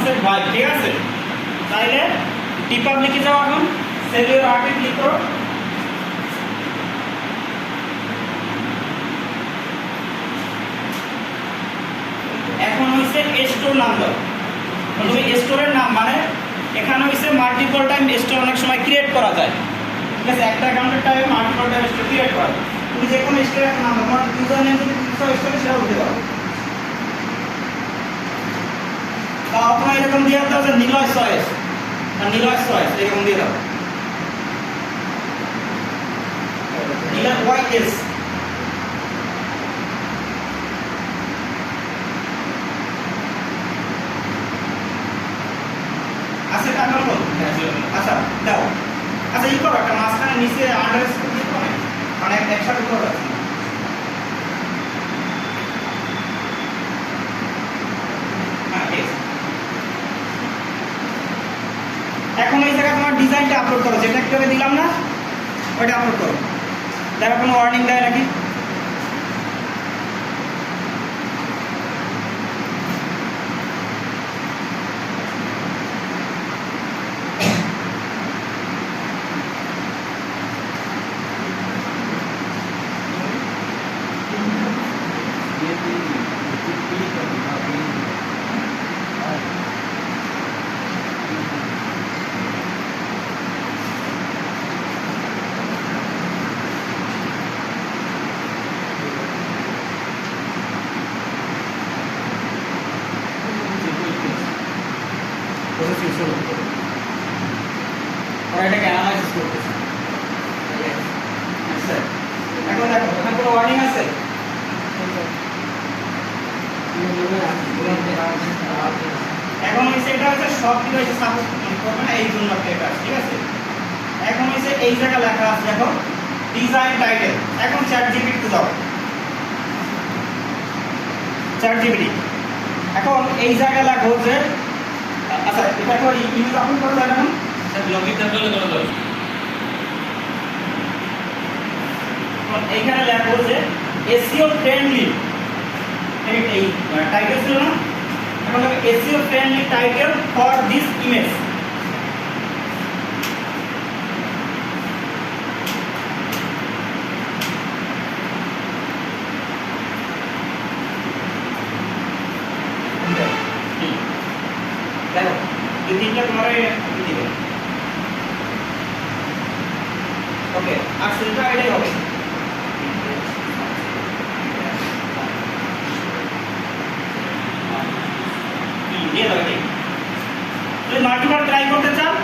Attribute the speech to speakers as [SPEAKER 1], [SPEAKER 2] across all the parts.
[SPEAKER 1] হচ্ছে ভাই, ঠিক আছে? তাইলে টিপার লিখে যাও, এখন সেলিউর আর্টিক লিখো। এখন হইছে স্টোর নাম দাও। তুমি স্টোরের নাম মানে এখানে হইছে মাল্টিপল টাইম স্টোর অনেক সময় ক্রিয়েট করা যায়, ঠিক আছে? একটা অ্যাকাউন্টের টাইমে মাল্টিপল টাইম স্টোর ক্রিয়েট করা যায়। তুমি যে কোনো স্টোরের নাম দাও, তোমার ইউজার নেম যদি স্টোরে সেটা দিতে পারো। বা অথবা এরকম দিয়ে দাও যে নিলয় চয়েস, আর নিলয় চয়েস এরকম দিয়ে দাও, নিলয় ওয়াইএস। আছে টাকা বল, আচ্ছা দাও। আচ্ছা ই করো, একটা মাঝখানে নিচে আন্ডারস্কোর দিয়ে করো, মানে একসাথে করে দাও। এখন এই জায়গায় তোমার ডিজাইনটা আপলোড করো, যেটা একটু আগে দিলাম না ওইটা আপলোড করো। দেখো কোনো ওয়ার্নিং দেয় নাকি। ওরা এটাকে অ্যানালাইসিস করতেছে। আচ্ছা এখন দেখো এখানে কোনো ওয়ার্নিং আছে? এখন হচ্ছে এটা হচ্ছে সব কিছু হচ্ছে সাপোর্ট করবে না, এই জন্য একটা আছে, ঠিক আছে? এখন হচ্ছে এই জায়গা লেখা আছে দেখো ডিজাইন টাইটেল। এখন চ্যাট জিপিটি দাও, চ্যাট জিপিটি। এখন এই জায়গা লেখো যে আচ্ছা এটা তো ইমেজ আপলোড করা যায় না,
[SPEAKER 2] লগইন করলে করা যাবে।
[SPEAKER 1] এইখানে লেখো যে এসইও ফ্রেন্ডলি, এই টাইটেল ছিল না, এখন লেখো SEO friendly title for this image. দেখো এই তিনটা তোমার দিবে। ওকে, আর সেটা এটাই হবে। যদি মাল্টিপাল ট্রাই করতে চান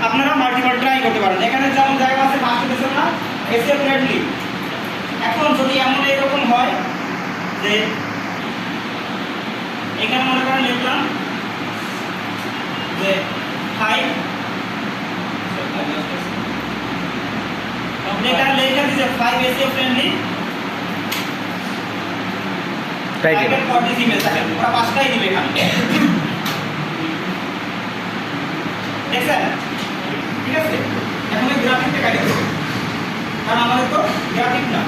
[SPEAKER 1] আপনারা মাল্টিপাল ট্রাই করতে পারেন। এখানে যেমন জায়গা আছে পাঁচটা দেশের না এসিও ফ্রেন্ডলি। এখন যদি এমন এরকম হয় যে এখানে মনে করেন লিখলাম যে 5 এখানে লেখা দিয়েছে 5 SEO friendly title for this image. ওরা পাঁচটাই দিবে এখানে, দেখছেন? ঠিক আছে, এখন এই গ্রাফিকটা কাটি দেবো, কারণ আমাদের তো গ্রাফিক না,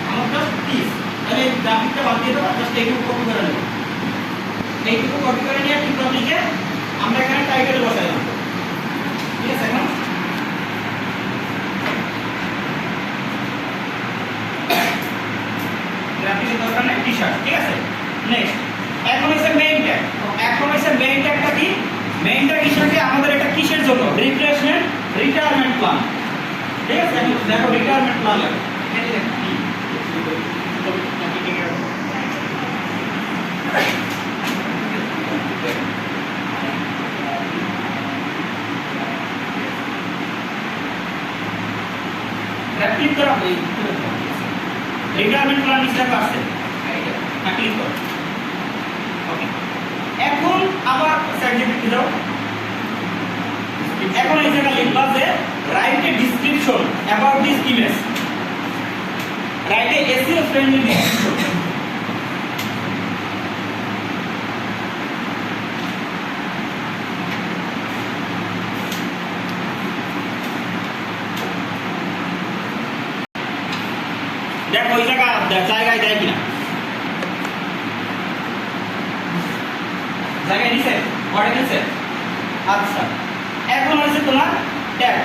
[SPEAKER 1] আমার জাস্ট পিস। তাহলে এই গ্রাফিকটা বাদ দিয়ে দেবো, জাস্ট এইটুকু কপি করে নেব। এইটুকু কপি করে নিয়ে ঠিক লিখে আমরা এখানে টাইটেল বসাই দেব, ঠিক আছে? এখন গ্রাফিকের দরকার নেই, টি-শার্ট, ঠিক আছে? নেক্সট এখন হচ্ছে মেইন ট্যাগ। এখন হচ্ছে মেইন ট্যাগটা কি? মেইন ট্যাগ হিসেবে আমাদের এটা কিসের জন্য? রিপ্লেসমেন্ট রিটায়ারমেন্ট প্ল্যান, ঠিক আছে? এখন দেখো রিটায়ারমেন্ট প্ল্যান লাগে ক্লিক করা হয়। রিটায়ারমেন্ট প্ল্যান হিসেবে আসছে, ক্লিক করো। ওকে, এখন আবার সার্টিফিকেট দাও। এখন এই জায়গা লিখবা যে write a description about this image, write a SEO friendly description. দেখো ওই জায়গায় দেয় কিনা, জায়গায় দিছে। পড়ে গেছে? আচ্ছা, এখন হচ্ছে তোমার ট্যাগ।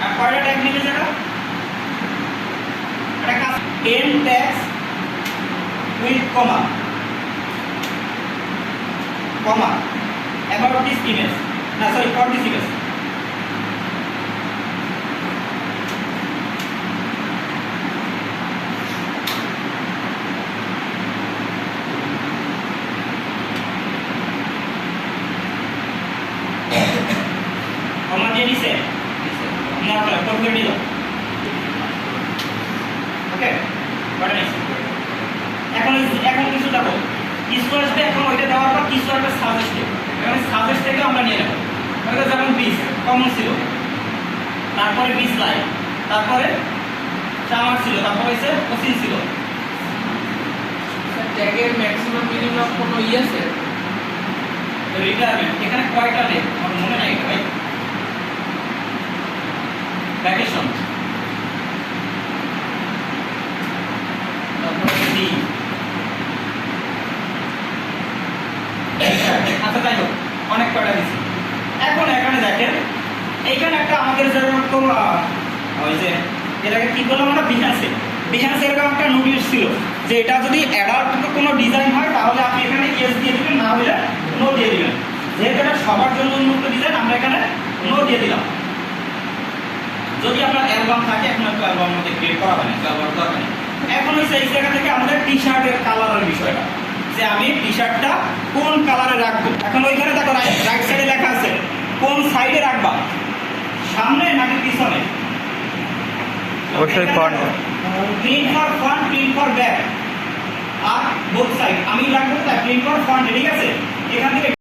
[SPEAKER 1] আর কয়টা ট্যাগ নেবে সেটা? একটা কাজ, 10 tags with comma about this image, না সরি, for this image. কমা দিয়ে দিছে না, কোড করে দিল। ওকে, কটা নেক্সট। এখন কিছু দেখো, কিছু আসবে। এখন ওইটা দেওয়ার পর কিছু আসবে সাজেস্টে। এখানে সাজেস্ট থেকে আমরা নিয়ে নেব। ওইটা যেমন বিস কমন ছিল, তারপরে বিস লাই, তারপরে চামার ছিল, তারপরে হচ্ছে কোচিন ছিল।
[SPEAKER 3] ট্যাগের ম্যাক্সিমাম মিনিমাম কোনো আছে?
[SPEAKER 1] রিটায়ারমেন্ট এখানে কয়টা নেই আমার মনে নাই ভাই। ভ্যাকেশন, তারপরে ডি। আচ্ছা যাই হোক, অনেক কয়টা দিচ্ছি। এখন এখানে দেখেন, এইখানে একটা আমাদের যেরকম ওই যে এটাকে কি বললাম আমরা, বিহান্সে এরকম একটা নোটিশ ছিল যে এটা যদি অ্যাডাল্ট কোনো ডিজাইন হয় তাহলে আপনি এখানে ইয়েস দিয়ে দিবেন, না হলে নো দিয়ে দিবেন। যেহেতু এটা সবার জন্য উন্মুক্ত ডিজাইন, আমরা এখানে নো দিয়ে দিলাম। যদি আপনার অ্যালবাম থাকে, এখন একটু অ্যালবামের মধ্যে ক্রিয়েট করা হয় না, অ্যালবাম দরকার নেই। এখন হচ্ছে এই জায়গা থেকে আমাদের টি শার্টের কালারের বিষয়টা, যে আমি টি শার্টটা কোন কালারে রাখবো। এখন ওইখানে দেখো রাইট সাইডে লেখা আছে কোন সাইডে রাখবা, সামনে নাকি পিছনে।
[SPEAKER 4] অবশ্যই front.
[SPEAKER 1] Print for front, print for back, আর বোথ সাইড আমি রাখবো। তাই প্রিন্ট ফর ফ্রন্ট, ঠিক আছে। এখান থেকে